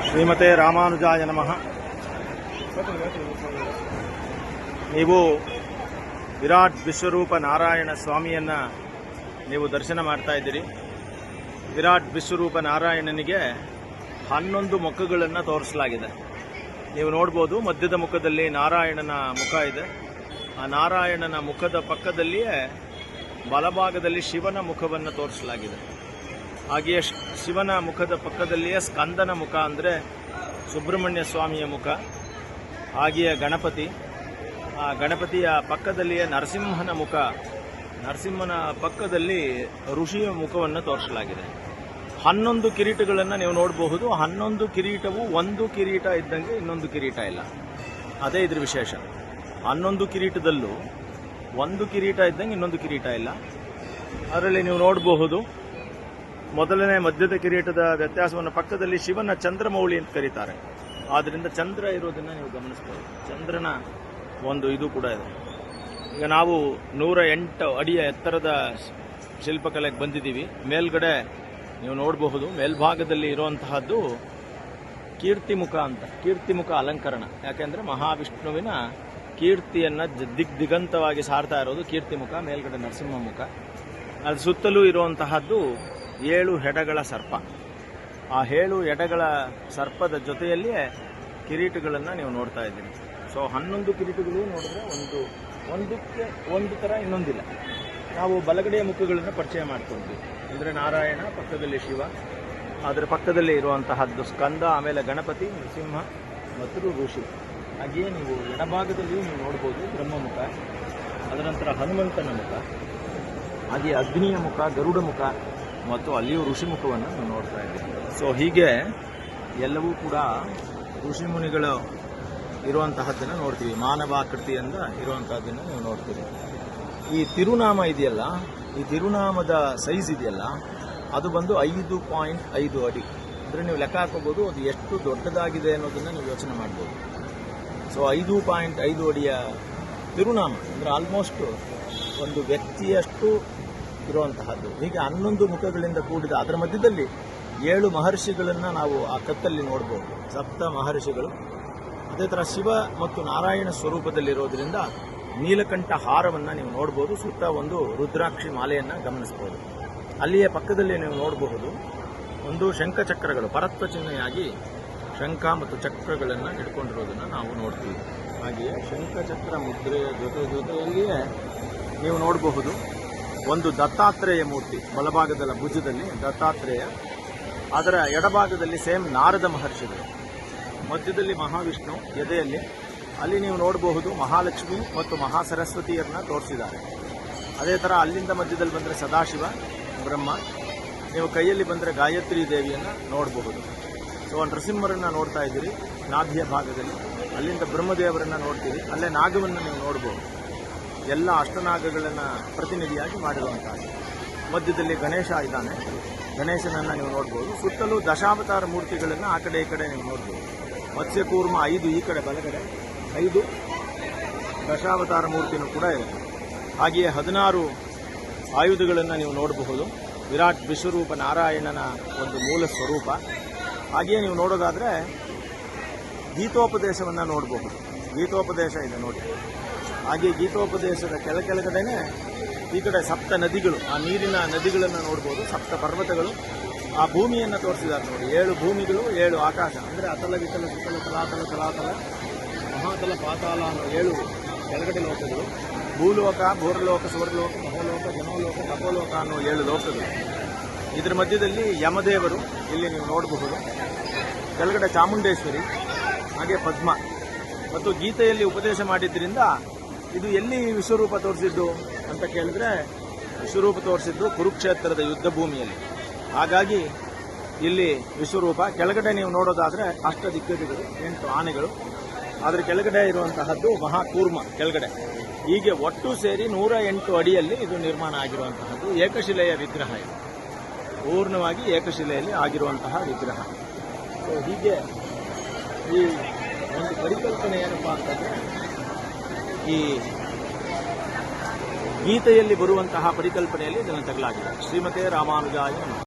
ಶ್ರೀಮತೆ ರಾಮಾನುಜಾಯ ನಮಃ. ನೀವು ವಿರಾಟ್ ವಿಶ್ವರೂಪ ನಾರಾಯಣ ಸ್ವಾಮಿಯನ್ನ ನೀವು ದರ್ಶನ ಮಾಡ್ತಾ ಇದ್ದೀರಿ. ವಿರಾಟ್ ವಿಶ್ವರೂಪ ನಾರಾಯಣನಿಗೆ 11 ಮುಖಗಳನ್ನು ತೋರಿಸಲಾಗಿದೆ. ನೀವು ನೋಡ್ಬೋದು, ಮಧ್ಯದ ಮುಖದಲ್ಲಿ ನಾರಾಯಣನ ಮುಖ ಇದೆ. ಆ ನಾರಾಯಣನ ಮುಖದ ಪಕ್ಕದಲ್ಲಿಯೇ ಬಲಭಾಗದಲ್ಲಿ ಶಿವನ ಮುಖವನ್ನು ತೋರಿಸಲಾಗಿದೆ. ಹಾಗೆಯೇ ಶಿವನ ಮುಖದ ಪಕ್ಕದಲ್ಲಿಯೇ ಸ್ಕಂದನ ಮುಖ ಅಂದರೆ ಸುಬ್ರಹ್ಮಣ್ಯ ಸ್ವಾಮಿಯ ಮುಖ. ಹಾಗೆಯೇ ಗಣಪತಿ, ಆ ಗಣಪತಿಯ ಪಕ್ಕದಲ್ಲಿಯೇ ನರಸಿಂಹನ ಮುಖ, ನರಸಿಂಹನ ಪಕ್ಕದಲ್ಲಿ ಋಷಿಯ ಮುಖವನ್ನು ತೋರಿಸಲಾಗಿದೆ. 11 ಕಿರೀಟಗಳನ್ನು ನೀವು ನೋಡಬಹುದು. 11 ಕಿರೀಟವು ಒಂದು ಕಿರೀಟ ಇದ್ದಂಗೆ ಇನ್ನೊಂದು ಕಿರೀಟ ಇಲ್ಲ. ಅದೇ ಇದ್ರ ವಿಶೇಷ. 11 ಕಿರೀಟದಲ್ಲೂ ಒಂದು ಕಿರೀಟ ಇದ್ದಂಗೆ ಇನ್ನೊಂದು ಕಿರೀಟ ಇಲ್ಲ. ಅದರಲ್ಲಿ ನೀವು ನೋಡಬಹುದು, ಮೊದಲನೇ ಮಧ್ಯದ ಕಿರೀಟದ ವ್ಯತ್ಯಾಸವನ್ನು ಪಕ್ಕದಲ್ಲಿ ಶಿವನ ಚಂದ್ರಮೌಳಿ ಅಂತ ಕರೀತಾರೆ. ಆದ್ದರಿಂದ ಚಂದ್ರ ಇರೋದನ್ನು ನೀವು ಗಮನಿಸಬಹುದು. ಚಂದ್ರನ ಒಂದು ಇದು ಕೂಡ ಇದೆ. ಈಗ ನಾವು 108 ಅಡಿಯ ಎತ್ತರದ ಶಿಲ್ಪಕಲೆಗೆ ಬಂದಿದ್ದೀವಿ. ಮೇಲ್ಗಡೆ ನೀವು ನೋಡಬಹುದು, ಮೇಲ್ಭಾಗದಲ್ಲಿ ಇರುವಂತಹದ್ದು ಕೀರ್ತಿಮುಖ ಅಂತ. ಕೀರ್ತಿಮುಖ ಅಲಂಕರಣ. ಯಾಕೆಂದರೆ ಮಹಾವಿಷ್ಣುವಿನ ಕೀರ್ತಿಯನ್ನು ದಿಗಂತವಾಗಿ ಸಾರ್ತಾ ಇರೋದು ಕೀರ್ತಿಮುಖ. ಮೇಲ್ಗಡೆ ನರಸಿಂಹ ಮುಖ. ಅದು ಸುತ್ತಲೂ ಇರುವಂತಹದ್ದು 7 ಹೆಡಗಳ ಸರ್ಪ. ಆ 7 ಎಡೆಗಳ ಸರ್ಪದ ಜೊತೆಯಲ್ಲಿಯೇ ಕಿರೀಟಗಳನ್ನು ನೀವು ನೋಡ್ತಾ ಇದ್ದೀರಿ. ಸೊ 11 ಕಿರೀಟಗಳು ನೋಡಿದ್ರೆ ಒಂದಕ್ಕೆ ಒಂದು ಥರ ಇನ್ನೊಂದಿಲ್ಲ. ನಾವು ಬಲಗಡೆಯ ಮುಖಗಳನ್ನು ಪರಿಚಯ ಮಾಡ್ಕೊಂಡ್ವಿ. ಅಂದರೆ ನಾರಾಯಣ, ಪಕ್ಕದಲ್ಲಿ ಶಿವ, ಅದರ ಪಕ್ಕದಲ್ಲಿ ಇರುವಂತಹದ್ದು ಸ್ಕಂದ, ಆಮೇಲೆ ಗಣಪತಿ, ನರಸಿಂಹ ಮತ್ತು ಋಷಿ. ಹಾಗೆಯೇ ನೀವು ಎಡಭಾಗದಲ್ಲಿಯೂ ನೀವು ನೋಡ್ಬೋದು ಬ್ರಹ್ಮಮುಖ, ಅದರ ನಂತರ ಹನುಮಂತನ ಮುಖ, ಹಾಗೆ ಅಗ್ನಿಯ ಮುಖ, ಗರುಡ ಮುಖ ಮತ್ತು ಅಲ್ಲಿಯೂ ಋಷಿ ಮುಖವನ್ನು ನೀವು ನೋಡ್ತಾ ಇದ್ದೀವಿ. ಸೊ ಹೀಗೆ ಎಲ್ಲವೂ ಕೂಡ ಋಷಿ ಮುನಿಗಳು ಇರುವಂತಹದ್ದನ್ನು ನೋಡ್ತೀವಿ. ಮಾನವಾಕೃತಿಯಿಂದ ಇರುವಂತಹದ್ದನ್ನು ನೀವು ನೋಡ್ತೀವಿ. ಈ ತಿರುನಾಮ ಇದೆಯಲ್ಲ, ಈ ತಿರುನಾಮದ ಸೈಜ್ ಇದೆಯಲ್ಲ, ಅದು ಬಂದು 5.5 ಅಡಿ. ಅಂದರೆ ನೀವು ಲೆಕ್ಕ ಹಾಕೋಬಹುದು ಅದು ಎಷ್ಟು ದೊಡ್ಡದಾಗಿದೆ ಅನ್ನೋದನ್ನು ನೀವು ಯೋಚನೆ ಮಾಡ್ಬೋದು. ಸೊ 5.5 ಅಡಿಯ ತಿರುನಾಮ ಅಂದರೆ ಆಲ್ಮೋಸ್ಟ್ ಒಂದು ವ್ಯಕ್ತಿಯಷ್ಟು ಇರುವಂತಹದ್ದು. ಹೀಗೆ 11 ಮುಖಗಳಿಂದ ಕೂಡಿದ ಅದರ ಮಧ್ಯದಲ್ಲಿ 7 ಮಹರ್ಷಿಗಳನ್ನು ನಾವು ಆ ಕತ್ತಲ್ಲಿ ನೋಡ್ಬೋದು. 7 ಮಹರ್ಷಿಗಳು. ಅದೇ ಥರ ಶಿವ ಮತ್ತು ನಾರಾಯಣ ಸ್ವರೂಪದಲ್ಲಿರೋದ್ರಿಂದ ನೀಲಕಂಠ ಹಾರವನ್ನು ನೀವು ನೋಡ್ಬೋದು. ಸುತ್ತ ಒಂದು ರುದ್ರಾಕ್ಷಿ ಮಾಲೆಯನ್ನು ಗಮನಿಸಬಹುದು. ಅಲ್ಲಿಯೇ ಪಕ್ಕದಲ್ಲಿ ನೀವು ನೋಡಬಹುದು ಒಂದು ಶಂಖಚಕ್ರಗಳು ಪರತ್ವ ಚಿಹ್ನೆಯಾಗಿ ಶಂಖ ಮತ್ತು ಚಕ್ರಗಳನ್ನು ಇಟ್ಕೊಂಡಿರೋದನ್ನು ನಾವು ನೋಡ್ತೀವಿ. ಹಾಗೆಯೇ ಶಂಖಚಕ್ರ ಮುದ್ರೆಯ ಜೊತೆಯಲ್ಲಿಯೇ ನೀವು ನೋಡಬಹುದು ಒಂದು ದತ್ತಾತ್ರೇಯ ಮೂರ್ತಿ. ಬಲಭಾಗದ ಭುಜದಲ್ಲಿ ದತ್ತಾತ್ರೇಯ, ಅದರ ಎಡಭಾಗದಲ್ಲಿ ಸೇಮ್ ನಾರದ ಮಹರ್ಷಿಗಳು, ಮಧ್ಯದಲ್ಲಿ ಮಹಾವಿಷ್ಣು ಎದೆಯಲ್ಲಿ. ಅಲ್ಲಿ ನೀವು ನೋಡಬಹುದು ಮಹಾಲಕ್ಷ್ಮಿ ಮತ್ತು ಮಹಾಸರಸ್ವತಿಯರನ್ನ ತೋರಿಸಿದ್ದಾರೆ. ಅದೇ ಥರ ಅಲ್ಲಿಂದ ಮಧ್ಯದಲ್ಲಿ ಬಂದರೆ ಸದಾಶಿವ, ಬ್ರಹ್ಮ. ನೀವು ಕೈಯಲ್ಲಿ ಬಂದರೆ ಗಾಯತ್ರಿ ದೇವಿಯನ್ನು ನೋಡಬಹುದು. ಸೊ ನರಸಿಂಹರನ್ನು ನೋಡ್ತಾ ಇದ್ದೀರಿ ನಾಭಿಯ ಭಾಗದಲ್ಲಿ. ಅಲ್ಲಿಂದ ಬ್ರಹ್ಮದೇವರನ್ನು ನೋಡ್ತೀರಿ. ಅಲ್ಲೇ ನಾಗವನ್ನು ನೀವು ನೋಡ್ಬೋದು. ಎಲ್ಲ ಅಷ್ಟನಾಗಗಳನ್ನು ಪ್ರತಿನಿಧಿಯಾಗಿ ಮಾಡಿರುವಂಥದ್ದು. ಮಧ್ಯದಲ್ಲಿ ಗಣೇಶ ಇದ್ದಾನೆ. ಗಣೇಶನನ್ನು ನೀವು ನೋಡ್ಬೋದು. ಸುತ್ತಲೂ ದಶಾವತಾರ ಮೂರ್ತಿಗಳನ್ನು ಆ ಕಡೆ ಈ ಕಡೆ ನೀವು ನೋಡ್ಬೋದು. ಮತ್ಸ್ಯಕೂರ್ಮ 5 ಈ ಕಡೆ ಬಲಗಡೆ, 5 ದಶಾವತಾರ ಮೂರ್ತಿನೂ ಕೂಡ ಇದೆ. ಹಾಗೆಯೇ 16 ಆಯುಧಗಳನ್ನು ನೀವು ನೋಡಬಹುದು. ವಿರಾಟ್ ವಿಶ್ವರೂಪ ನಾರಾಯಣನ ಒಂದು ಮೂಲ ಸ್ವರೂಪ. ಹಾಗೆಯೇ ನೀವು ನೋಡೋದಾದರೆ ಗೀತೋಪದೇಶವನ್ನು ನೋಡಬಹುದು. ಗೀತೋಪದೇಶ ಇದೆ ನೋಡಿ. ಹಾಗೆ ಗೀತೋಪದೇಶದ ಕೆಳಗಡೆನೆ ಈ ಕಡೆ 7 ನದಿಗಳು, ಆ ನೀರಿನ ನದಿಗಳನ್ನು ನೋಡ್ಬೋದು. 7 ಪರ್ವತಗಳು, ಆ ಭೂಮಿಯನ್ನು ತೋರಿಸಿದ್ದಾರೆ ನೋಡಿ. 7 ಭೂಮಿಗಳು, 7 ಆಕಾಶ. ಅಂದರೆ ಅತಲ ವಿತಲ ಸುತಲ ತಲಾತಲ ತಲಾತಲ ಮಹಾತಲ ಪಾತಾಲ ಅನ್ನೋ 7 ಕೆಳಗಡೆ ಲೋಕಗಳು. ಭೂಲೋಕ, ಭೂರ್ಲೋಕ, ಸ್ವರ್ಲೋಕ, ಮಹೋಲೋಕ, ಜನೋಲೋಕ, ತಪೋಲೋಕ ಅನ್ನೋ 7 ಲೋಕಗಳು. ಇದರ ಮಧ್ಯದಲ್ಲಿ ಯಮದೇವರು ಇಲ್ಲಿ ನೀವು ನೋಡಬಹುದು. ಕೆಳಗಡೆ ಚಾಮುಂಡೇಶ್ವರಿ, ಹಾಗೆ ಪದ್ಮ. ಮತ್ತು ಗೀತೆಯಲ್ಲಿ ಉಪದೇಶ ಮಾಡಿದ್ದರಿಂದ ಇದು ಎಲ್ಲಿ ವಿಶ್ವರೂಪ ತೋರಿಸಿದ್ದು ಅಂತ ಕೇಳಿದ್ರೆ, ವಿಶ್ವರೂಪ ತೋರಿಸಿದ್ದು ಕುರುಕ್ಷೇತ್ರದ ಯುದ್ಧ ಭೂಮಿಯಲ್ಲಿ. ಹಾಗಾಗಿ ಇಲ್ಲಿ ವಿಶ್ವರೂಪ. ಕೆಳಗಡೆ ನೀವು ನೋಡೋದಾದರೆ ಅಷ್ಟದಿಗ್ಗಜಗಳು, 8 ಆನೆಗಳು. ಅದರ ಕೆಳಗಡೆ ಇರುವಂತಹದ್ದು ಮಹಾಕೂರ್ಮ ಕೆಳಗಡೆ. ಹೀಗೆ ಒಟ್ಟು ಸೇರಿ 108 ಅಡಿಯಲ್ಲಿ ಇದು ನಿರ್ಮಾಣ ಆಗಿರುವಂತಹದ್ದು. ಏಕಶಿಲೆಯ ವಿಗ್ರಹ ಇದು. ಪೂರ್ಣವಾಗಿ ಏಕಶಿಲೆಯಲ್ಲಿ ಆಗಿರುವಂತಹ ವಿಗ್ರಹ. ಸೊ ಹೀಗೆ ಈ ಒಂದು ಪರಿಕಲ್ಪನೆ ಏನಪ್ಪಾ ಅಂತಂದರೆ, ಈ ಗೀತೆಯಲ್ಲಿ ಬರುವಂತಹ ಪರಿಕಲ್ಪನೆಯಲ್ಲಿ ಇದನ್ನು ತಗಲಾಗಿದೆ. ಶ್ರೀಮತೆ ರಾಮಾನುಜಾಯ ನಮಃ.